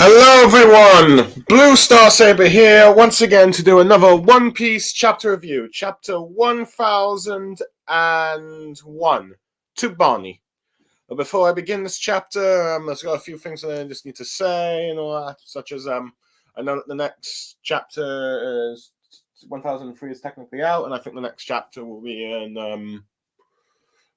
Hello everyone! Blue Star Saber here once again to do another One Piece chapter review. Chapter 1001 to Bonnie. But before I begin this chapter, there's got a few things that I just need to say and all that, such as I know that the next chapter is 1003 is technically out, and I think the next chapter will be in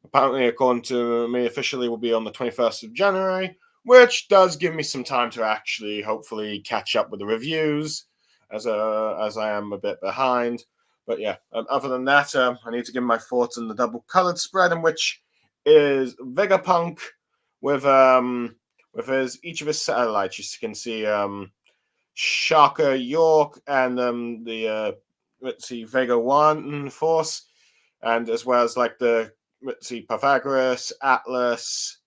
apparently, according to me officially, will be on the 21st of January, which does give me some time to actually hopefully catch up with the reviews, as I am a bit behind. But yeah, other than that, I need to give my thoughts on the double colored spread, in which is Vegapunk with his each of his satellites. You can see Shaka, York, and the let's see Vega One Force, and as well as like the let's see Pythagoras, Atlas,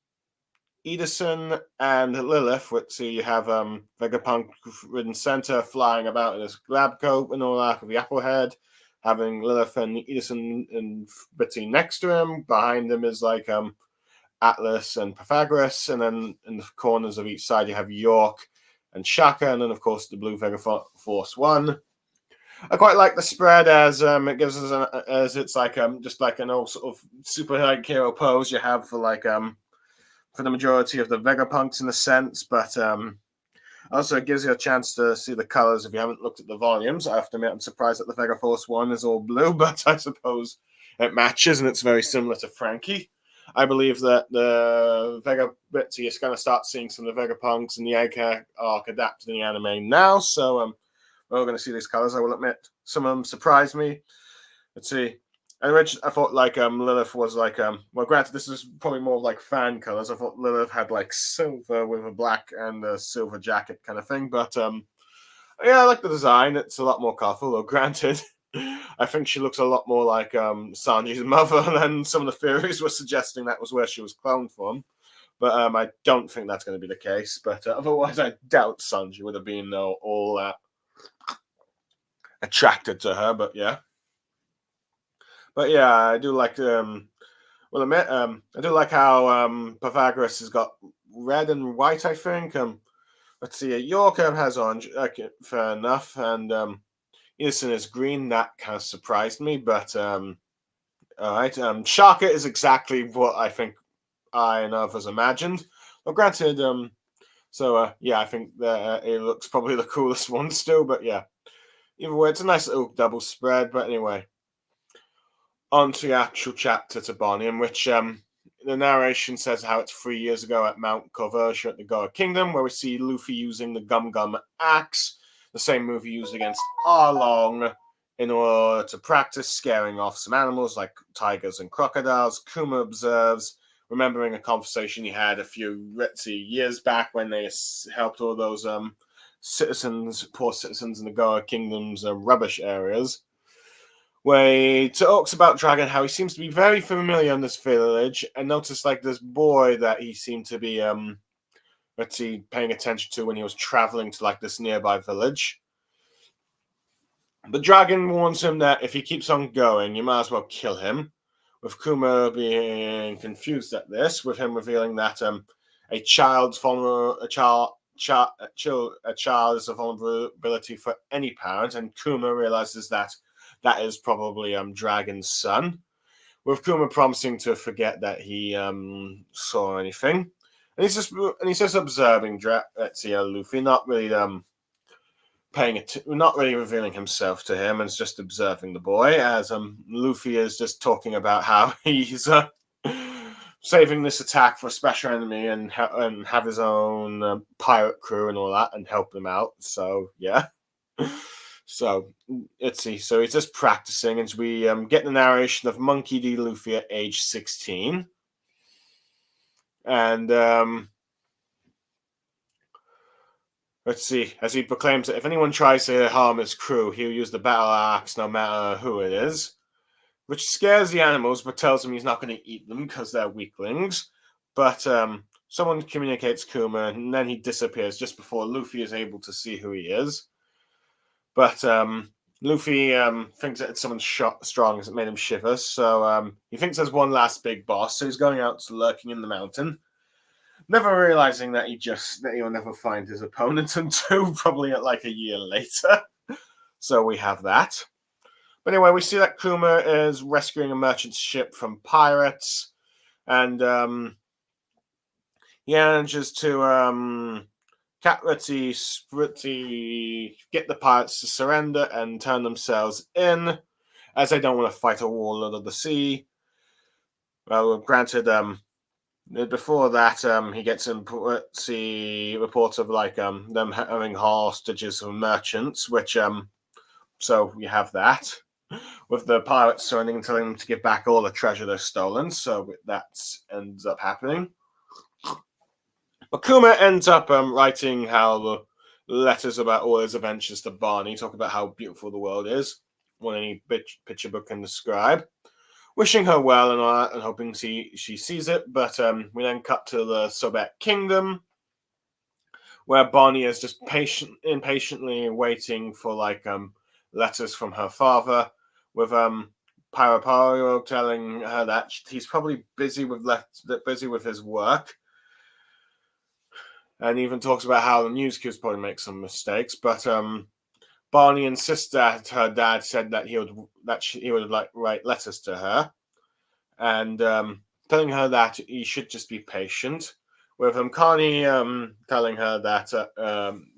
Edison, and Lilith. Let's see, you have Vegapunk in center, flying about in his lab coat and all that with the apple head, having Lilith and Edison and Bitsy next to him. Behind him is like Atlas and Pythagoras, and then in the corners of each side you have York and Shaka, and then of course the Blue Vega Force One. I quite like the spread as it gives us as it's like just like an old sort of super like hero pose you have for like for the majority of the Vegapunks in a sense, but also it gives you a chance to see the colors if you haven't looked at the volumes. I have to admit I'm surprised that the Vega Force One is all blue, but I suppose it matches and it's very similar to Frankie. I believe that the Vega Bitsy is going to start seeing some of the Vegapunks and the Egg arc adapted in the anime now, so we're going to see these colors. I will admit, some of them surprised me. Let's see. And I thought like Lilith was like well, granted this is probably more like fan colors. I thought Lilith had like silver with a black and a silver jacket kind of thing, but yeah, I like the design. It's a lot more colorful, though. Granted, I think she looks a lot more like Sanji's mother than some of the theories were suggesting that was where she was cloned from. But I don't think that's going to be the case. But otherwise, I doubt Sanji would have been all that attracted to her. But yeah, I do like well, I do like how Pythagoras has got red and white. I think. Let's see. York has orange. Okay, fair enough. And Edison is green. That kind of surprised me. But all right. Shaka is exactly what I think I and others imagined. Well, granted. So yeah, I think that it looks probably the coolest one still. But yeah, either way, it's a nice little double spread. But anyway, on to the actual chapter to Bonnie, in which the narration says how it's 3 years ago at Mount Corversia at the Goa Kingdom, where we see Luffy using the Gum Gum Axe, the same move he used against Arlong, in order to practice scaring off some animals like tigers and crocodiles. Kuma observes, remembering a conversation he had a few years back when they helped all those poor citizens in the Goa Kingdom's rubbish areas, where he talks about Dragon, how he seems to be very familiar in this village, and noticed like this boy that he seemed to be paying attention to when he was traveling to like this nearby village. But Dragon warns him that if he keeps on going, you might as well kill him. With Kuma being confused at this, with him revealing that a child is a vulnerability for any parent, and Kuma realizes that is probably Dragon's son. With Kuma promising to forget that he saw anything, and he's just observing Luffy, not really not really revealing himself to him, and just observing the boy as Luffy is just talking about how he's saving this attack for a special enemy and have his own pirate crew and all that and help them out. So yeah. So let's see. So he's just practicing, and we get the narration of Monkey D. Luffy at age 16, and let's see. As he proclaims that if anyone tries to harm his crew, he'll use the battle axe, no matter who it is, which scares the animals, but tells him he's not going to eat them because they're weaklings. But someone communicates Kuma, and then he disappears just before Luffy is able to see who he is. But Luffy thinks that it's someone strong as it made him shiver. So he thinks there's one last big boss. So he's going out lurking in the mountain. never realizing that he'll never find his opponent until probably like a year later. So we have that. But anyway, we see that Kuma is rescuing a merchant ship from pirates, and he manages to get the pirates to surrender and turn themselves in, as they don't want to fight a war under the sea. Well, granted, before that, he gets reports of like them having hostages of merchants, which so we have that with the pirates surrendering and telling them to give back all the treasure they've stolen. So that ends up happening. But Kuma ends up writing how the letters about all his adventures to Barney, talk about how beautiful the world is, what any picture book can describe. Wishing her well and all that, and hoping she sees it. But we then cut to the Sobek Kingdom, where Barney is just impatiently waiting for like letters from her father, with Pyro telling her that he's probably busy with his work, and even talks about how the news crews probably make some mistakes. But Barney insists that her dad said that he would like write letters to her, and telling her that he should just be patient. With Connie telling her that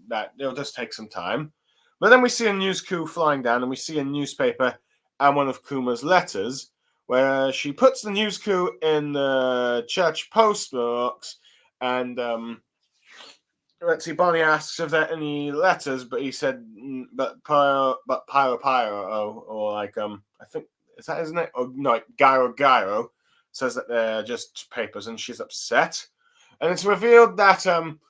that it'll just take some time. But then we see a news crew flying down, and we see a newspaper and one of Kuma's letters, where she puts the news crew in the church post box, and let's see, Barney asks if there are any letters, but he said, but Pyro, or like I think, is that his name? Oh no, Gyro says that they're just papers, and she's upset. And it's revealed that I'm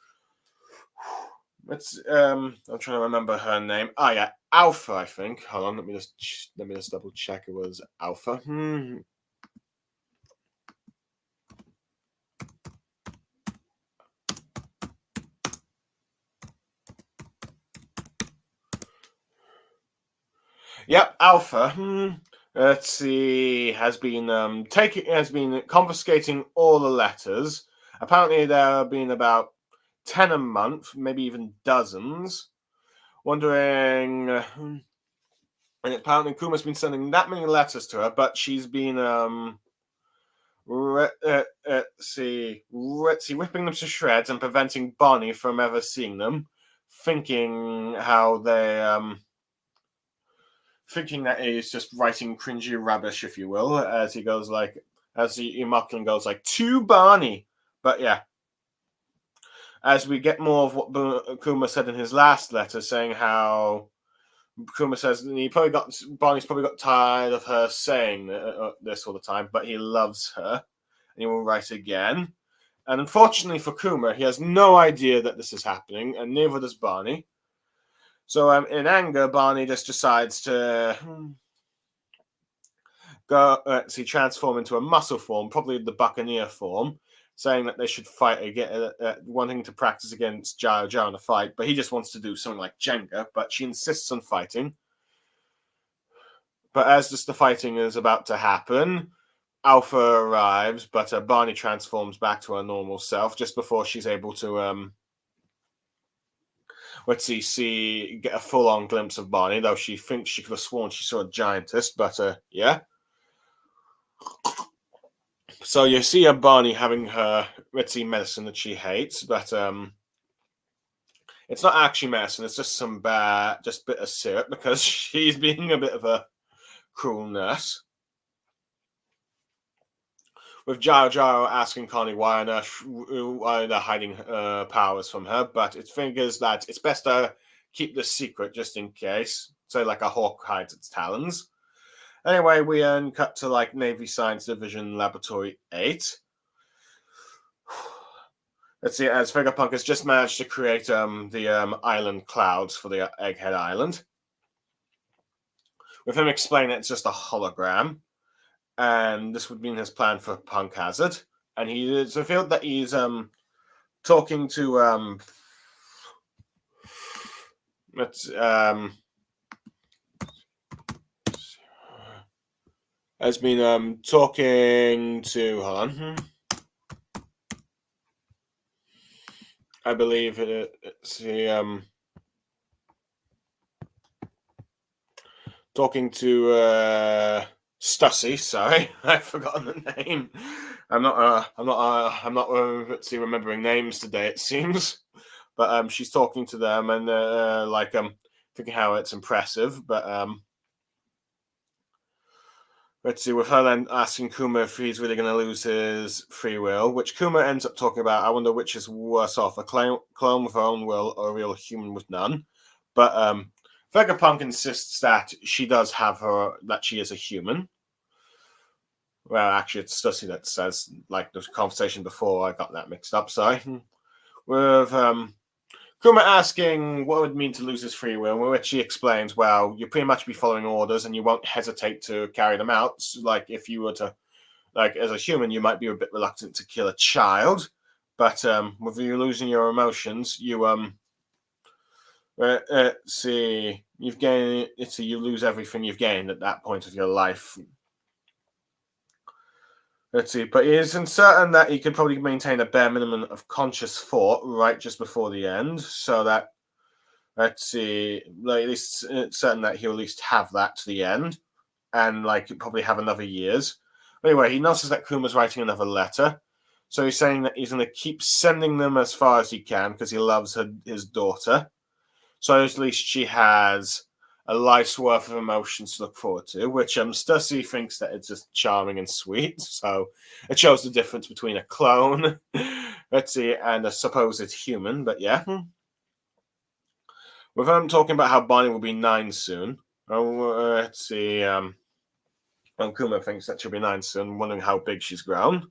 trying to remember her name. Oh yeah, Alpha, I think. Hold on, let me just double check it was Alpha. Yep, Alpha. Let's see, has been confiscating all the letters. Apparently, there have been about 10 a month, maybe even dozens. Wondering, and apparently Kuma's been sending that many letters to her, but she's been ripping them to shreds and preventing Bonnie from ever seeing them, thinking that he's just writing cringy rubbish, if you will, as he goes like, Marklin goes like, to Barney. But yeah, as we get more of what Kuma said in his last letter, saying how Kuma says Barney's probably got tired of her saying this all the time, but he loves her, and he will write again. And unfortunately for Kuma, he has no idea that this is happening, and neither does Barney. So in anger, Barney just decides to transform into a muscle form, probably the Buccaneer form, saying that they should fight again, wanting to practice against Gyro in a fight, but he just wants to do something like Jenga, but she insists on fighting. But as the fighting is about to happen, Alpha arrives, but Barney transforms back to her normal self just before she's able to get a full-on glimpse of Barney, though she thinks she could have sworn she saw a giantess, but yeah. So you see Barney having her medicine that she hates, but it's not actually medicine, it's just some bit of syrup, because she's being a bit of a cruel nurse. With Gyro asking Connie why they're hiding powers from her, but it figures that it's best to keep this secret just in case, so like a hawk hides its talons. Anyway, we cut to like Navy Science Division Laboratory 8. Let's see, as Vegapunk has just managed to create the island clouds for the Egghead Island. With him explaining it's just a hologram, and this would mean his plan for Punk Hazard. And it's revealed that he's talking to has been talking to, hold on, I believe it's the talking to Stussy. Sorry, I've forgotten the name. Let's see, remembering names today. It seems, but she's talking to them and thinking how it's impressive. But let's see, with her then asking Kuma if he's really going to lose his free will, which Kuma ends up talking about. I wonder which is worse off: a clone with her own will or a real human with none. But Vegapunk insists that she does have that she is a human. Well, actually, it's Stussy that says, like the conversation before, I got that mixed up, sorry. With Kuma asking what it would mean to lose his free will, which he explains, well, you pretty much be following orders and you won't hesitate to carry them out. So, like, if you were to, like, as a human, you might be a bit reluctant to kill a child, but with you losing your emotions, you, see, you've gained, you lose everything you've gained at that point of your life. Let's see, but he is certain that he could probably maintain a bare minimum of conscious thought right just before the end, so that, let's see, like, at least it's certain that he'll at least have that to the end, and like probably have another years. Anyway, he notices that Kuma's writing another letter, so he's saying that he's going to keep sending them as far as he can because he loves his daughter. So at least she has a life's worth of emotions to look forward to, which Stussy thinks that it's just charming and sweet. So it shows the difference between a clone, let's see, and a supposed human. But yeah, with him talking about how Bonnie will be 9 soon. Let's see. Kuma thinks that she'll be 9 soon, wondering how big she's grown.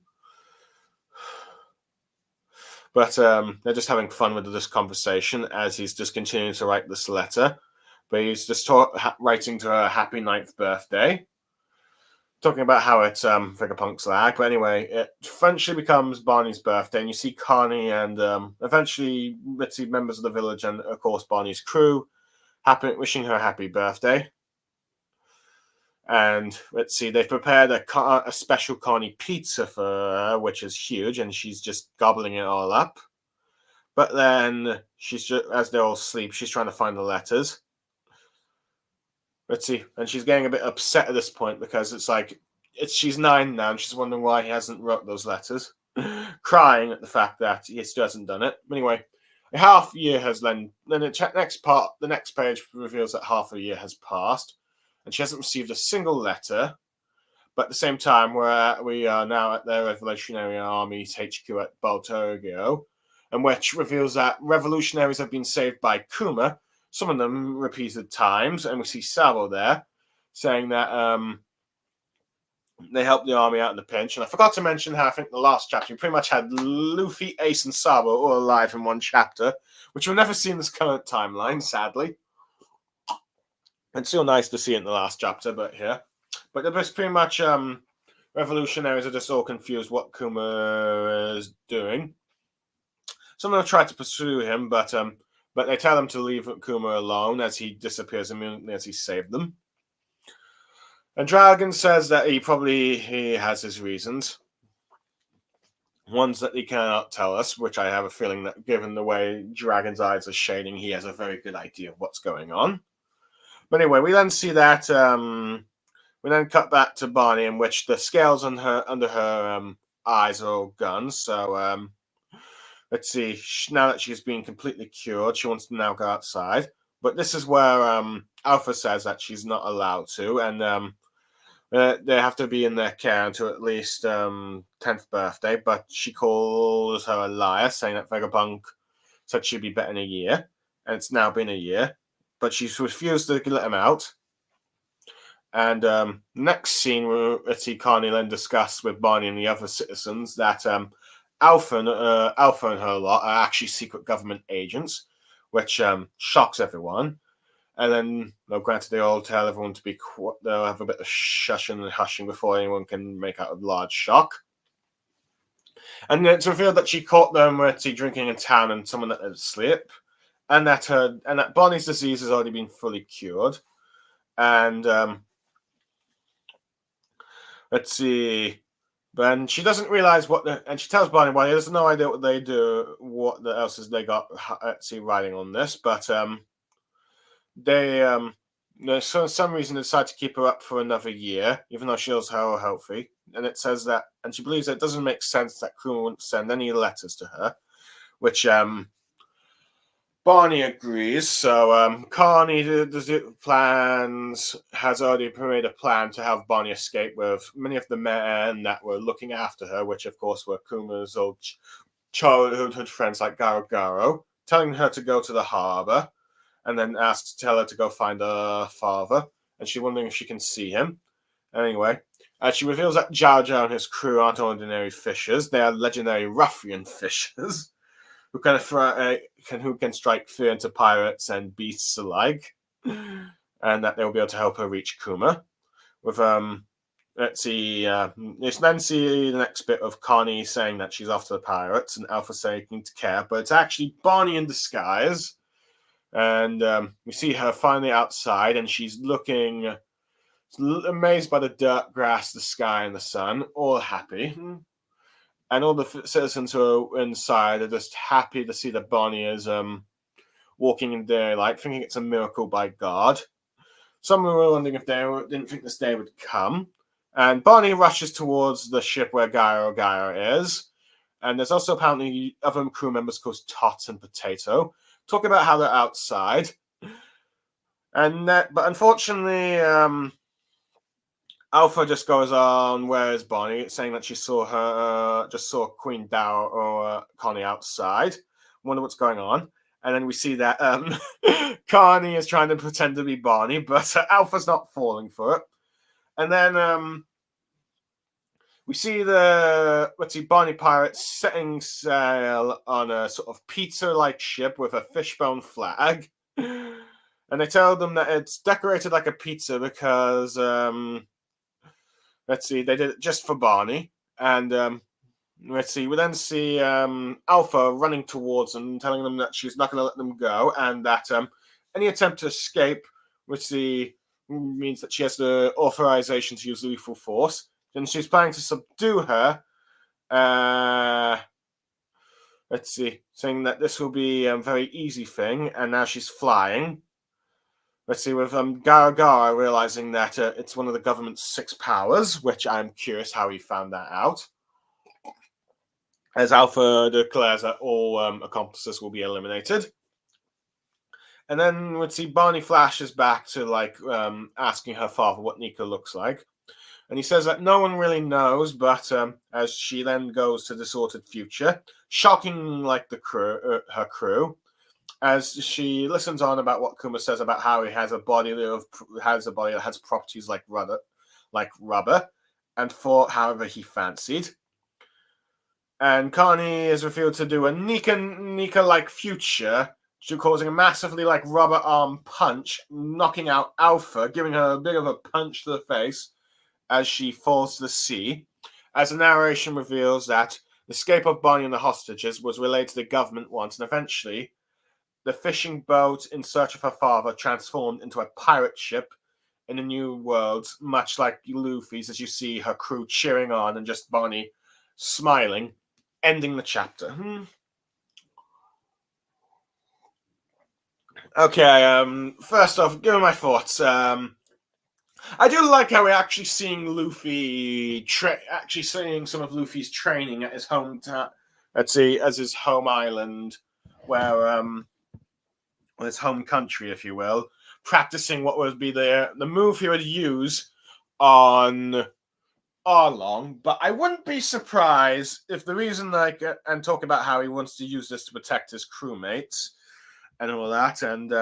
But they're just having fun with this conversation as he's just continuing to write this letter. But he's just writing to her a happy 9th birthday, talking about how it's Vegapunk's lag. But anyway, it eventually becomes Barney's birthday, and you see Connie and eventually, let's see, members of the village and, of course, Barney's crew wishing her a happy birthday. And let's see, they've prepared a special Connie pizza for her, which is huge, and she's just gobbling it all up. But then she's just, as they all sleep, she's trying to find the letters. Let's see, and she's getting a bit upset at this point because it's like she's 9 now, and she's wondering why he hasn't wrote those letters, crying at the fact that he still hasn't done it. Anyway, a half year has then the next page reveals that half a year has passed, and she hasn't received a single letter. But at the same time, we are now at the Revolutionary Army's HQ at Baltorgio, and which reveals that revolutionaries have been saved by Kuma, some of them repeated times, and we see Sabo there saying that they helped the army out in the pinch. And I forgot to mention how I think the last chapter we pretty much had Luffy, Ace, and Sabo all alive in one chapter, which we'll never see in this current timeline, sadly. It's still nice to see it in the last chapter, but here. But they're just pretty much revolutionaries are just all confused what Kuma is doing. Some of them try to pursue him, but they tell him to leave Kuma alone as he disappears immediately as he saved them. And Dragon says that he has his reasons. Ones that he cannot tell us, which I have a feeling that given the way Dragon's eyes are shading, he has a very good idea of what's going on. But anyway, we then see that we then cut back to Barney, in which the scales under her eyes are all gone. So let's see. Now that she's been completely cured, she wants to now go outside. But this is where Alpha says that she's not allowed to, and they have to be in their care until at least 10th birthday. But she calls her a liar, saying that Vegapunk said she'd be better in a year, and it's now been a year. But she's refused to let him out. And next scene, let's see Connie then discuss with Barney and the other citizens that Alpha and her lot are actually secret government agents, which shocks everyone. And then, granted, they all tell everyone to be they'll have a bit of shushing and hushing before anyone can make out a large shock. And it's revealed that she caught them drinking in town and someone let them sleep, and that Barney's disease has already been fully cured. And let's see, But she doesn't realize and she tells Bonnie, well, he has no idea what they do, what else is they got riding on this, but they for some reason decide to keep her up for another year, even though she was so healthy. And it says that, and she believes that it doesn't make sense that Kuma wouldn't send any letters to her, which Barney agrees. So Carney has already made a plan to have Barney escape with many of the men that were looking after her, which of course were Kuma's old childhood friends like Garo Garo, telling her to go to the harbor, and then tell her to go find her father, and she's wondering if she can see him. Anyway, she reveals that Zhao Zhao and his crew aren't ordinary fishers; they are legendary ruffian fishers who can strike fear into pirates and beasts alike, and that they'll be able to help her reach Kuma. With let's see, let's then see the next bit of Connie saying that she's after the pirates, and Alpha saying to care, but it's actually Barney in disguise. And we see her finally outside, and she's looking amazed by the dirt, grass, the sky, and the sun, all happy. And all the citizens who are inside are just happy to see that Barney is walking in daylight, thinking it's a miracle by God. Some were wondering if they didn't think this day would come. And Barney rushes towards the ship where Gyro is. And there's also apparently other crew members called Tot and Potato, talking about how they're outside. But unfortunately, Alpha just goes on, where is Bonnie, saying that she saw Queen Dao or Connie outside. Wonder what's going on. And then we see that Connie is trying to pretend to be Bonnie, but Alpha's not falling for it. And then we see Bonnie pirates setting sail on a sort of pizza-like ship with a fishbone flag. And they tell them that it's decorated like a pizza because, they did it just for Barney. And we then see Alpha running towards them, telling them that she's not going to let them go, and that any attempt to escape, which means that she has the authorization to use lethal force, and she's planning to subdue her. Saying that this will be a very easy thing, and now she's flying. With Garo Garo realizing that it's one of the government's 6 powers, which I'm curious how he found that out. As Alpha declares that all accomplices will be eliminated. And then we'd see Barney flashes back to asking her father what Nika looks like. And he says that no one really knows, but as she then goes to Disordered Future, shocking her crew, as she listens on about what Kuma says about how he has a body that has properties like rubber, and fought however he fancied. And Carney is revealed to do a Nika-like future, causing a massively rubber arm punch, knocking out Alpha, giving her a bit of a punch to the face as she falls to the sea. As the narration reveals that the escape of Barney and the hostages was relayed to the government once, and eventually the fishing boat in search of her father transformed into a pirate ship in a new world, much like Luffy's, as you see her crew cheering on and just Barney smiling, ending the chapter. Okay, first off, give me my thoughts. I do like how we're actually seeing Luffy, seeing some of Luffy's training at his hometown, as his home island, where his home country, if you will, practicing what would be the move he would use on Arlong. But I wouldn't be surprised if the reason, and talk about how he wants to use this to protect his crewmates and all that, and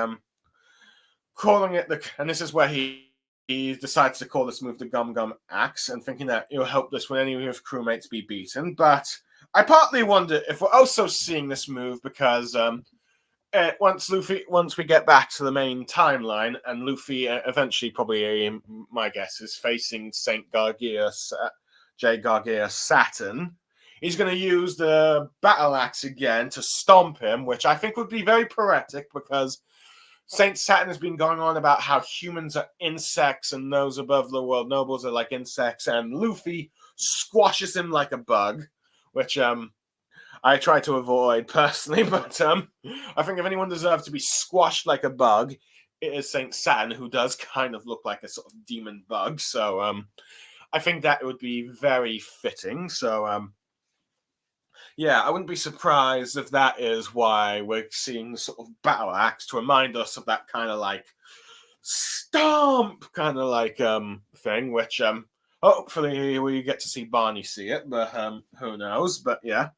calling it and this is where he decides to call this move the Gum Gum Axe, and thinking that it'll help this when any of his crewmates be beaten. But I partly wonder if we're also seeing this move because once we get back to the main timeline, and Luffy eventually, probably, my guess is facing Saint Gargia, J. Gargia Saturn, he's going to use the battle axe again to stomp him, which I think would be very poetic because Saint Saturn has been going on about how humans are insects and those above the world nobles are like insects, and Luffy squashes him like a bug, which I try to avoid personally, but I think if anyone deserves to be squashed like a bug, it is Saint Saturn, who does kind of look like a sort of demon bug. So I think that would be very fitting. So yeah, I wouldn't be surprised if that is why we're seeing the sort of battle axe to remind us of that kind of like stomp kind of like thing, which hopefully we get to see Barney see it, but who knows. But yeah,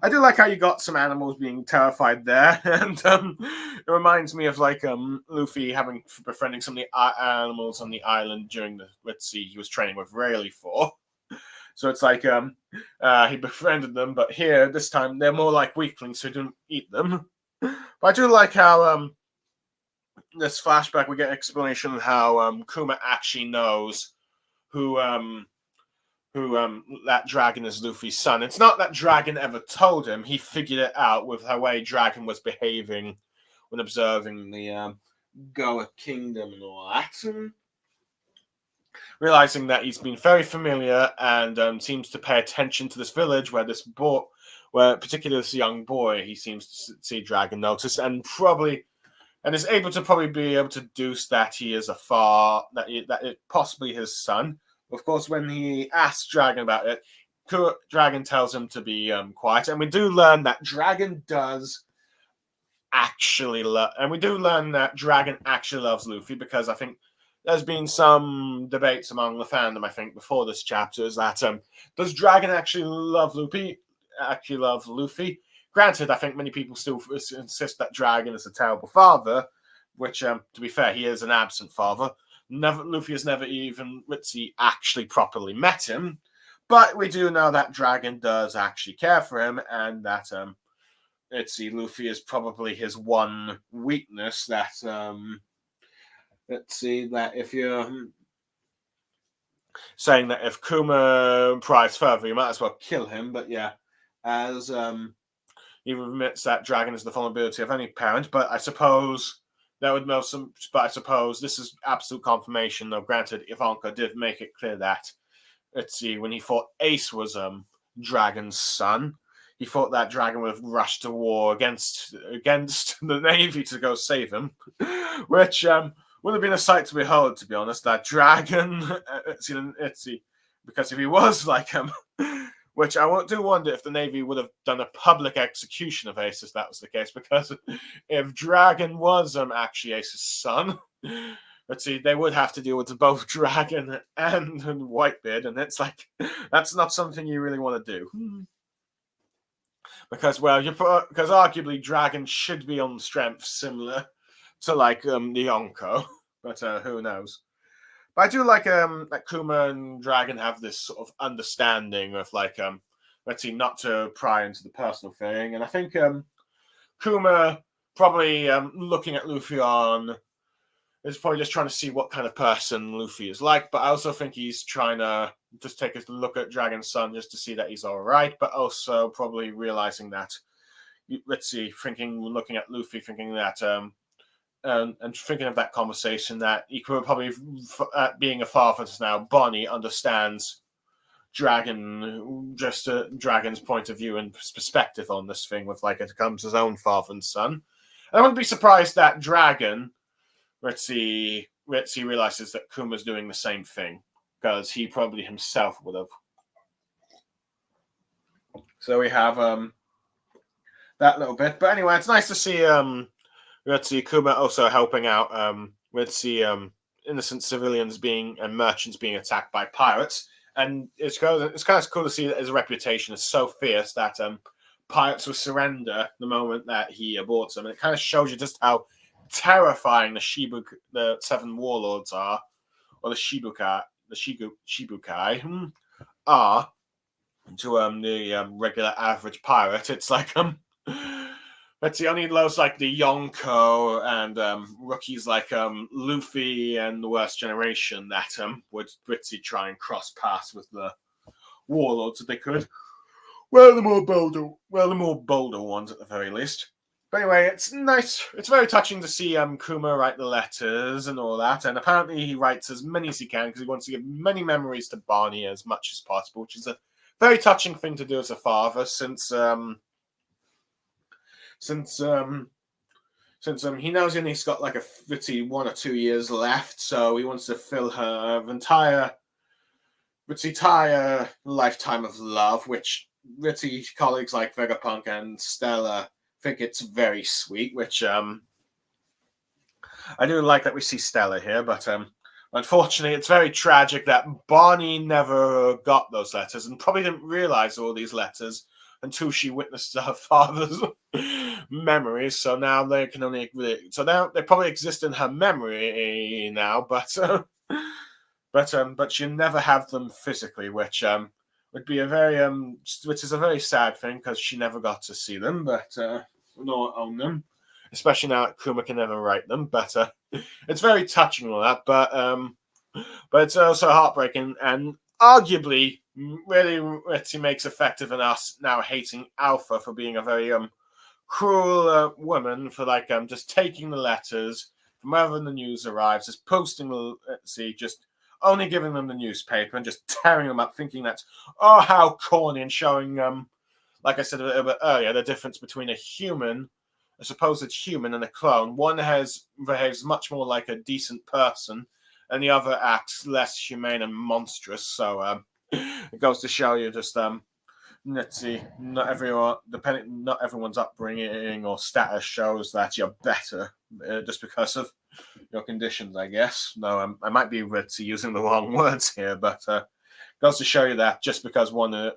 I do like how you got some animals being terrified there, and it reminds me of like Luffy having befriending some of the animals on the island during the he was training with Rayleigh for. So it's like he befriended them, but here this time they're more like weaklings, so he didn't eat them. But I do like how this flashback we get an explanation of how Kuma actually knows who that dragon is Luffy's son. It's not that Dragon ever told him; he figured it out with the way Dragon was behaving when observing the Goa Kingdom and all that. Realizing that he's been very familiar and seems to pay attention to this village where where particularly this young boy, he seems to see Dragon notice and is able to probably be able to deduce that he is that it possibly his son. Of course, when he asks Dragon about it, Dragon tells him to be quiet, and we do learn that Dragon does actually love, and we do learn that Dragon actually loves Luffy, because I think there's been some debates among the fandom, I think, before this chapter, is that does Dragon actually love Luffy? Granted, I think many people still insist that Dragon is a terrible father, which, to be fair, he is an absent father. Luffy has never even actually properly met him, but we do know that Dragon does actually care for him, and that Luffy is probably his one weakness. That that if you're saying that if Kuma pries further, you might as well kill him. But yeah, as he admits that Dragon is the vulnerability of any parent, but I suppose that would know some. But I suppose this is absolute confirmation, though. Granted, Ivanka did make it clear that when he thought Ace was Dragon's son, he thought that Dragon would have rushed to war against the Navy to go save him, which would have been a sight to behold, to be honest. That Dragon, because if he was like him, which I do wonder if the Navy would have done a public execution of Ace if that was the case, because if Dragon was actually Ace's son, they would have to deal with both Dragon and Whitebeard, and it's like, that's not something you really want to do. Because arguably Dragon should be on strength similar to like the Yonko, but who knows? But I do like that Kuma and Dragon have this sort of understanding of like not to pry into the personal thing, and I think Kuma probably looking at Luffy is probably just trying to see what kind of person Luffy is like, but I also think he's trying to just take a look at Dragon's son just to see that he's all right, but also probably realizing that, looking at Luffy, thinking that, and thinking of that conversation, that he could probably, being a father now, Bonnie understands Dragon's point of view and perspective on this thing with like it becomes his own father and son. And I wouldn't be surprised that Dragon, Ritzy realizes that Kuma's doing the same thing, because he probably himself would have. So we have that little bit. But anyway, it's nice to see Kuma also helping out innocent civilians and merchants being attacked by pirates. And it's kind of cool to see that his reputation is so fierce that pirates will surrender the moment that he aborts them. And it kind of shows you just how terrifying the seven warlords are, or the Shibukai are to the regular average pirate. It's like only those like the Yonko and rookies like Luffy and the Worst Generation that would try and cross paths with the warlords if they could. Well, the more bolder ones at the very least. But anyway, it's nice. It's very touching to see Kuma write the letters and all that. And apparently, he writes as many as he can because he wants to give many memories to Barney as much as possible, which is a very touching thing to do as a father, since he knows he's got like a 1 or 2 years left, so he wants to fill her entire lifetime of love, which Ritty colleagues like Vegapunk and Stella think it's very sweet, which I do like that we see Stella here, but unfortunately it's very tragic that Barney never got those letters and probably didn't realize all these letters until she witnessed her father's memories. So now they can only now they probably exist in her memory now, but she never have them physically, which would be a very which is a very sad thing because she never got to see them, but nor own them, especially now that Kuma can never write them. But it's very touching all that, but it's also heartbreaking and arguably really makes effective in us now hating Alpha for being a very cruel woman for just taking the letters from wherever the news arrives, just posting just only giving them the newspaper and just tearing them up, thinking that's how corny, and showing like I said a little bit earlier, the difference between a supposed human and a clone. One behaves much more like a decent person, and the other acts less humane and monstrous. So it goes to show you just let's see, not everyone's upbringing or status shows that you're better just because of your conditions, I guess. No, I might be using the wrong words here, but goes to show you that just because one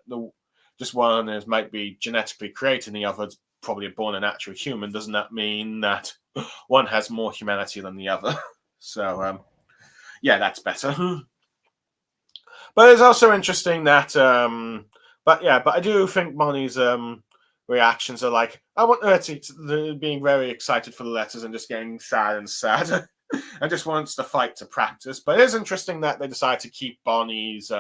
might be genetically created and the other's probably born a natural human, doesn't that mean that one has more humanity than the other? So yeah, that's better. But it's also interesting that but I do think Bonnie's reactions are like, I want her to being very excited for the letters and just getting sad and just wants to fight to practice. But it is interesting that they decided to keep Bonnie's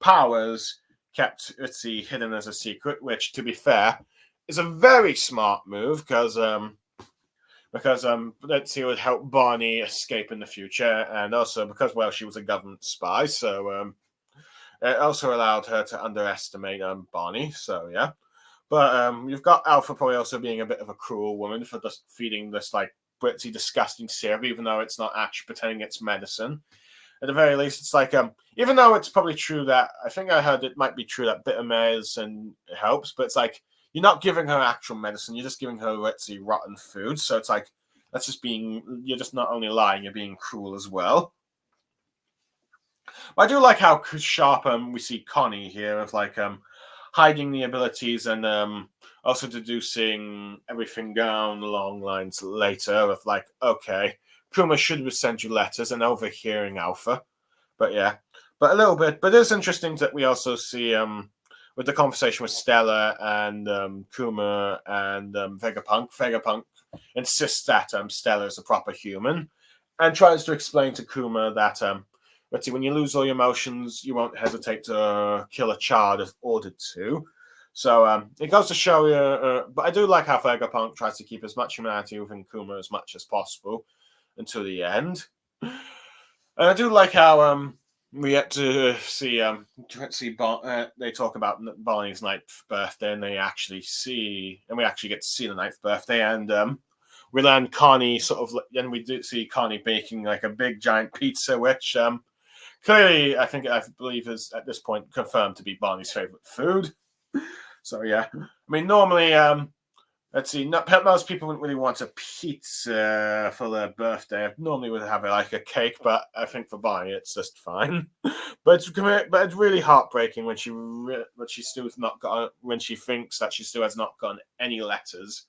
powers kept hidden as a secret, which, to be fair, is a very smart move because it would help Barney escape in the future, and also because she was a government spy, so it also allowed her to underestimate Barney. So yeah, but you've got Alpha probably also being a bit of a cruel woman for just feeding this pretty disgusting syrup, even though it's not actually pretending it's medicine. At the very least, it's even though it's probably true that I think I heard it might be true that bitter medicine helps, but it's you're not giving her actual medicine, you're just giving her rotten food. So it's you're just not only lying, you're being cruel as well. But I do like how sharp we see Connie here of hiding the abilities and also deducing everything down along lines later of okay, Kuma should have sent you letters and overhearing Alpha. But yeah, but a little bit. But it's interesting that we also see with the conversation with Stella and Kuma and Vegapunk. Vegapunk insists that Stella is a proper human and tries to explain to Kuma that when you lose all your emotions, you won't hesitate to kill a child if ordered to. So it goes to show you, but I do like how Vegapunk tries to keep as much humanity within Kuma as much as possible until the end. And I do like how we get to see they talk about Barney's 9th birthday, and we actually get to see the 9th birthday, and we learn Connie and we do see Connie baking a big giant pizza, which clearly I believe is at this point confirmed to be Barney's favorite food. So yeah, I mean normally most people wouldn't really want a pizza for their birthday. Normally would have a cake, but I think for Barney it's just fine. But it's really heartbreaking when she thinks that she still has not gotten any letters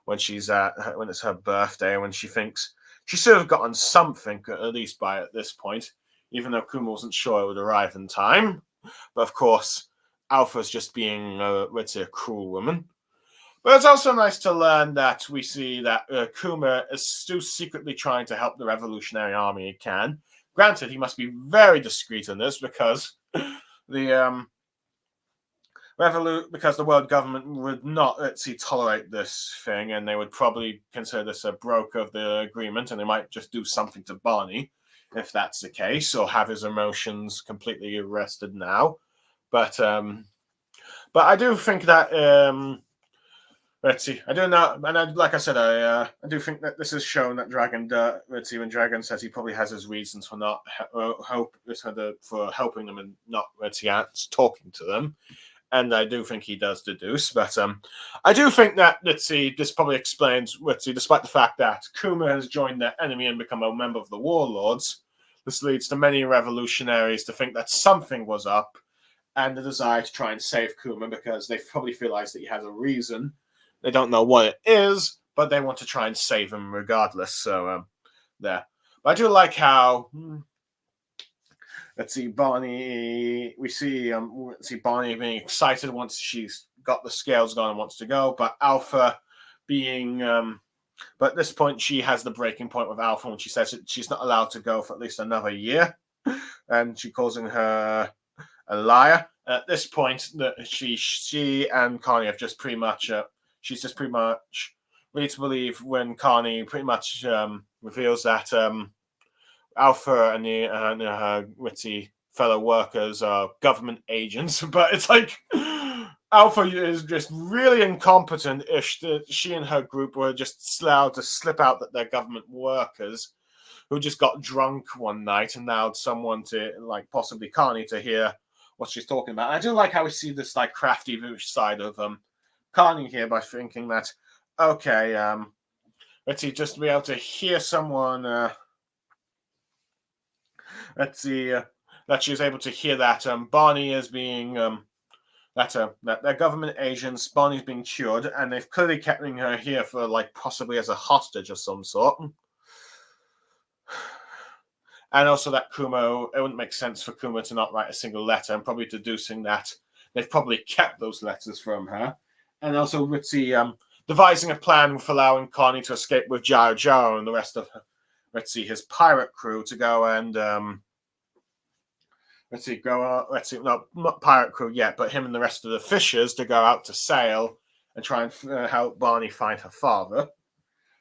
when it's her birthday, when she thinks she should have gotten something at least by at this point, even though Kuma wasn't sure it would arrive in time. But of course, Alpha's just being a cruel woman. But it's also nice to learn that we see that Kuma is still secretly trying to help the Revolutionary Army he can. Granted, he must be very discreet in this because because the world government would not, let's see, tolerate this thing, and they would probably consider this a broker of the agreement, and they might just do something to Barney if that's the case, or have his emotions completely arrested now. But I do think that let's see, I do not, and like I said, I do think that this has shown that Dragon, let's see, when Dragon says he probably has his reasons for not for helping them and not, let's see, talking to them. And I do think he does deduce, but I do think that, let's see, this probably explains, let's see, despite the fact that Kuma has joined their enemy and become a member of the Warlords, this leads to many revolutionaries to think that something was up, and the desire to try and save Kuma because they probably realize that he has a reason. They don't know what it is, but they want to try and save him regardless. So, there. But I do like how... Let's see, Barney. We see Barney being excited once she's got the scales gone and wants to go, but Alpha being. But at this point, she has the breaking point with Alpha when she says that she's not allowed to go for at least another year, and she calling her a liar. At this point, that she and Connie have just pretty much. She's just pretty much ready to believe when Connie pretty much reveals that. Alpha and her witty fellow workers are government agents, but it's like Alpha is just really incompetent-ish that she and her group were just allowed to slip out that they're government workers who just got drunk one night and allowed someone to, like, possibly Connie to hear what she's talking about. And I do like how we see this, like, crafty side of Connie here by thinking that, okay, let's see, just to be able to hear someone... let's see, that she was able to hear that Barney is being, that they're government agents, Barney's being cured, and they've clearly kept her here for, like, possibly as a hostage of some sort. And also that Kuma, it wouldn't make sense for Kuma to not write a single letter, and probably deducing that they've probably kept those letters from her. And also Ritzy devising a plan for allowing Connie to escape with Jao Jao and the rest of her. Let's see, his pirate crew to go and not pirate crew yet, but him and the rest of the fishers to go out to sail and try and help Barney find her father.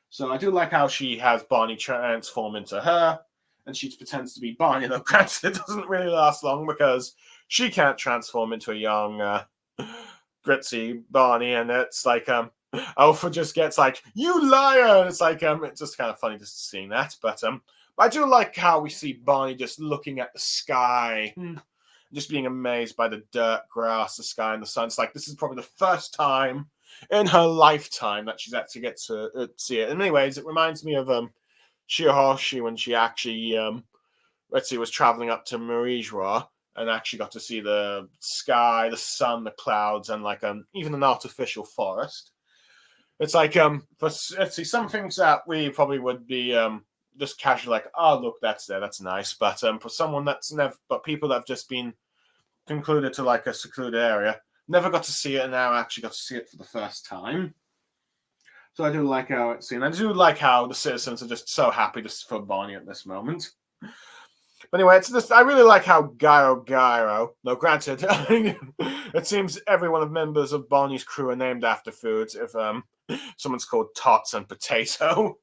So I do like how she has Barney transform into her, and she pretends to be Barney, though granted it doesn't really last long because she can't transform into a young gritty Barney, and it's like Alpha just gets like, "You liar!" And it's like it's just kind of funny just seeing that. But I do like how we see Barney just looking at the sky, just being amazed by the dirt, grass, the sky, and the sun. It's like this is probably the first time in her lifetime that she's actually get to see it. In many ways, it reminds me of Shirahoshi when she actually was traveling up to Marijua and actually got to see the sky, the sun, the clouds, and like even an artificial forest. It's like let's see, some things that we probably would be just casually like, oh look, that's there, that's nice. But for someone that's never, but people that have just been concluded to like a secluded area, never got to see it, and now actually got to see it for the first time. So I do like how it's seen. I do like how the citizens are just so happy just for Barney at this moment. But anyway, it's just, I really like how Gyro. No, granted, it seems every one of members of Barney's crew are named after foods. If someone's called Tots and Potato,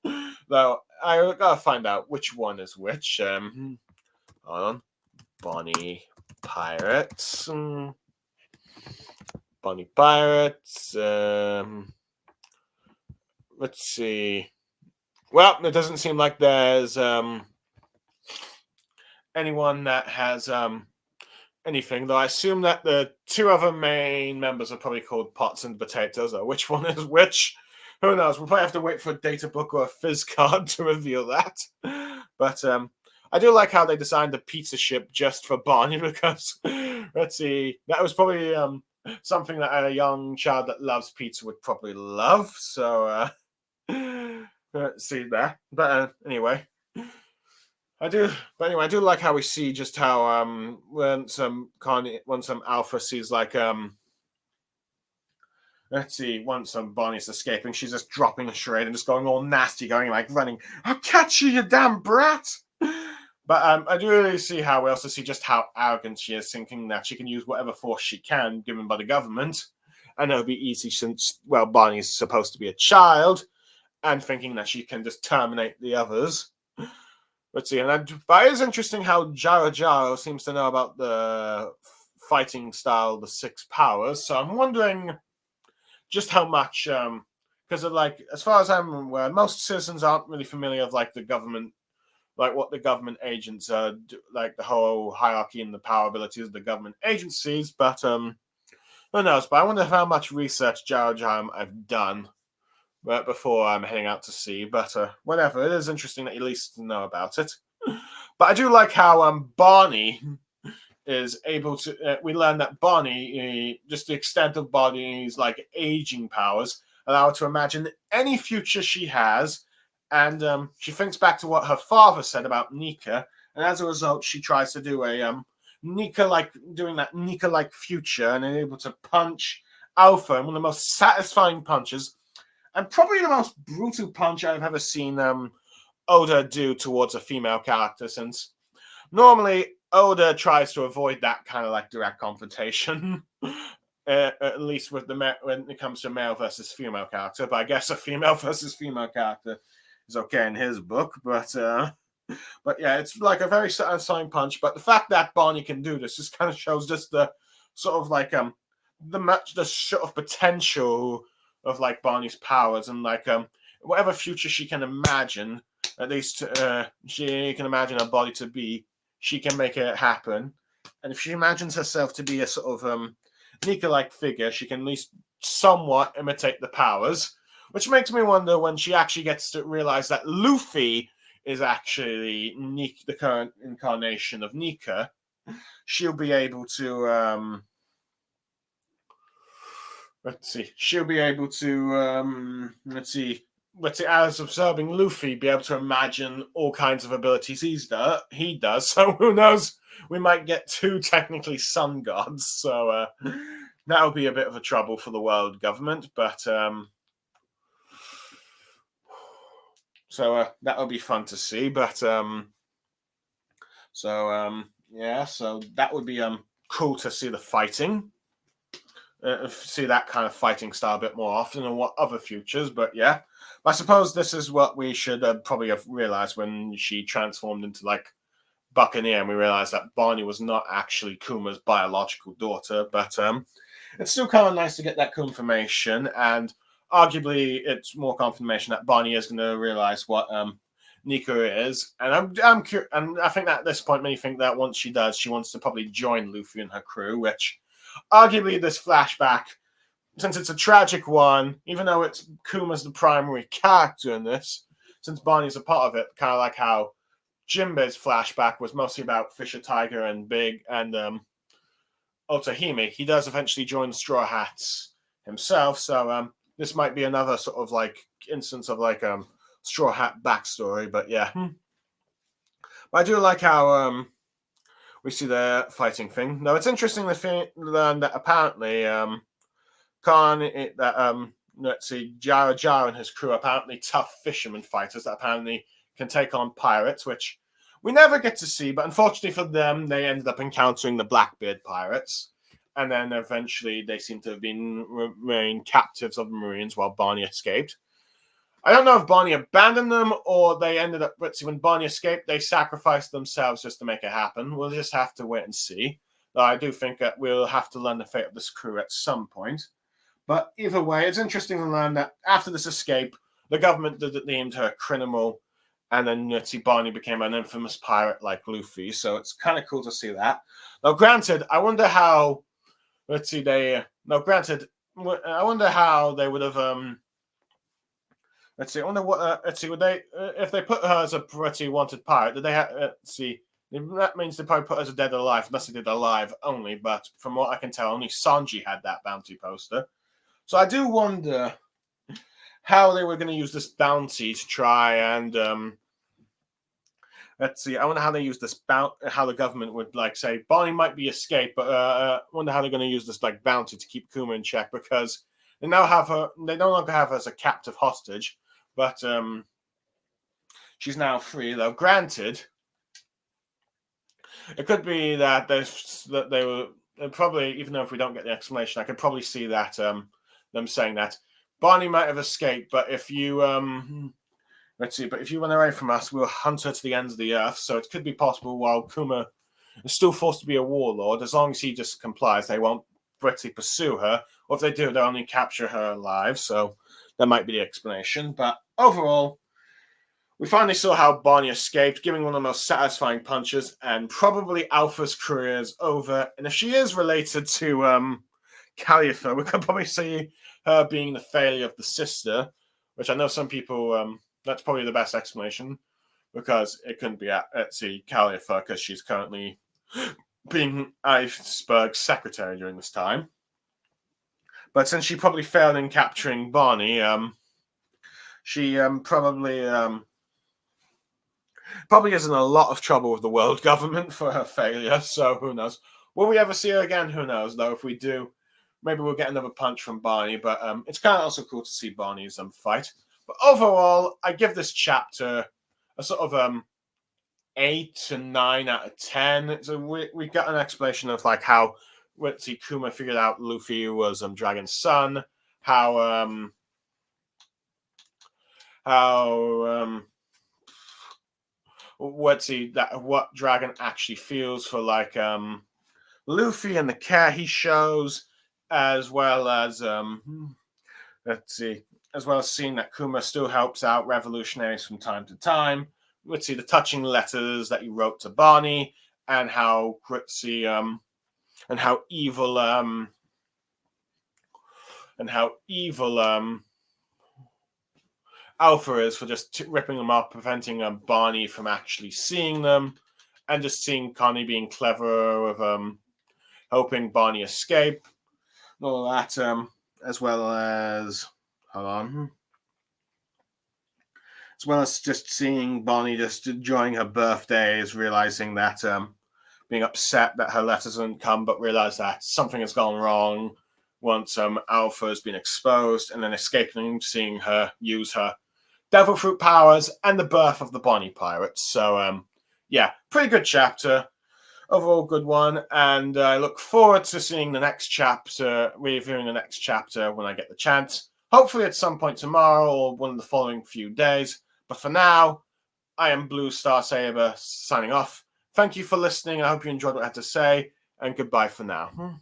though I gotta find out which one is which. Hold on, Barney Pirates, Barney Pirates. Let's see. Well, it doesn't seem like there's anyone that has anything, though I assume that the two other main members are probably called Pots and Potatoes, or which one is which, who knows. We'll probably have to wait for a data book or a fizz card to reveal that. But I do like how they designed the pizza ship just for Barney, because let's see, that was probably something that a young child that loves pizza would probably love. So let's see there. But anyway, I do like how we see just how when some Alpha sees like let's see, once Barney's escaping, she's just dropping a charade and just going all nasty, going like running, "I'll catch you, you damn brat!" But I do really see how we also see just how arrogant she is, thinking that she can use whatever force she can given by the government. And it'll be easy since, well, Barney's supposed to be a child, and thinking that she can just terminate the others. Let's see, but it is interesting how Jaro Jaro seems to know about the fighting style, the six powers. So I'm wondering just how much, because like as far as I'm aware, most citizens aren't really familiar with like the government, like what the government agents like the whole hierarchy and the power abilities of the government agencies. But who knows? But I wonder how much research Jaro Jaro I've done before I'm heading out to sea. But whatever, it is interesting that you at least know about it. But I do like how Barney is able to. We learn that Barney, just the extent of Barney's like aging powers, allow her to imagine any future she has, and she thinks back to what her father said about Nika, and as a result, she tries to do a Nika-like future, and is able to punch Alpha in one of the most satisfying punches, and probably the most brutal punch I've ever seen Oda do towards a female character, since normally Oda tries to avoid that kind of like direct confrontation, at least with when it comes to male versus female character. But I guess a female versus female character is okay in his book. But yeah, it's like a very satisfying punch. But the fact that Barney can do this just kind of shows just the sort of like the sort of potential of like Barney's powers, and like whatever future she can imagine, at least she can imagine her body to be, she can make it happen. And if she imagines herself to be a sort of Nika-like figure, she can at least somewhat imitate the powers, which makes me wonder when she actually gets to realize that Luffy is actually Nika, the current incarnation of Nika. She'll be able to she'll be able to as observing Luffy, be able to imagine all kinds of abilities he does. So who knows? We might get two technically sun gods. So that'll be a bit of a trouble for the world government. But so that'll be fun to see. But yeah, so that would be cool to see the fighting. See that kind of fighting style a bit more often in what other futures. But yeah, I suppose this is what we should probably have realized when she transformed into like Buccaneer, and we realized that Barney was not actually Kuma's biological daughter. But it's still kind of nice to get that confirmation, and arguably it's more confirmation that Barney is going to realize what Nika is. And I'm curious, and I think that at this point, many think that once she does, she wants to probably join Luffy and her crew, which arguably this flashback, since it's a tragic one, even though it's Kuma's the primary character in this, since Barney's a part of it, kind of like how Jinbei's flashback was mostly about Fisher Tiger and Big and Otohime, he does eventually join Straw Hats himself. So this might be another sort of like instance of like Straw Hat backstory. But yeah, but I do like how we see the fighting thing. Now it's interesting to learn that apparently let's see, Jaro Jaro and his crew are apparently tough fisherman fighters that apparently can take on pirates, which we never get to see. But unfortunately for them, they ended up encountering the Blackbeard pirates, and then eventually they seem to have been remained captives of the Marines while Barney escaped. I don't know if Barney abandoned them or they ended up. But see, when Barney escaped, they sacrificed themselves just to make it happen. We'll just have to wait and see. Though I do think that we'll have to learn the fate of this crew at some point. But either way, it's interesting to learn that after this escape, the government deemed her criminal, and then Barney became an infamous pirate like Luffy. So it's kind of cool to see that. Now, granted, I wonder how. I wonder how they would have. I wonder what. Would they if they put her as a pretty wanted pirate? Did they have? That means they probably put her as a dead or alive, unless they did alive only. But from what I can tell, only Sanji had that bounty poster. So I do wonder how they were going to use this bounty to try and I wonder how they use this how the government would like say Barney might be escaped, but I wonder how they're going to use this like bounty to keep Kuma in check, because they now have her. They no longer have her as a captive hostage, but she's now free. Though granted, It could be that they were probably, even though if we don't get the explanation, I could probably see that them saying that Barney might have escaped, but if you let's see, but if you run away from us, we'll hunt her to the ends of the earth. So it could be possible while Kuma is still forced to be a warlord, as long as he just complies, they won't Britty pursue her, or if they do, they'll only capture her alive. So that might be the explanation. But overall, we finally saw how Barney escaped, giving one of the most satisfying punches, and probably Alpha's career is over. And if she is related to Califer, we could probably see her being the failure of the sister, which I know some people, that's probably the best explanation, because it couldn't be Etsy Califer, because she's currently being Iceberg's secretary during this time. But since she probably failed in capturing Barney, she probably is in a lot of trouble with the world government for her failure. So who knows? Will we ever see her again? Who knows? Though if we do, maybe we'll get another punch from Barney. But it's kind of also cool to see Barney's fight. But overall, I give this chapter a sort of 8 to 9 out of 10. So we got an explanation of like how Kuma figured out Luffy was Dragon's son, how what Dragon actually feels for like Luffy and the care he shows, as well as as well as seeing that Kuma still helps out revolutionaries from time to time. Let's see the touching letters that he wrote to Barney, and how Gritzy and how evil Alpha is for just ripping them up, preventing Barney from actually seeing them, and just seeing Connie being clever with helping Barney escape, and all that, as well as as well as just seeing Barney just enjoying her birthdays, realizing that being upset that her letters didn't come, but realize that something has gone wrong once Alpha has been exposed, and then escaping, seeing her use her devil fruit powers, and the birth of the Bonnie Pirates. So, yeah, pretty good chapter. Overall, good one. And I look forward to seeing the next chapter, reviewing the next chapter when I get the chance. Hopefully at some point tomorrow or one of the following few days. But for now, I am Blue Star Saber signing off. Thank you for listening. I hope you enjoyed what I had to say. And goodbye for now.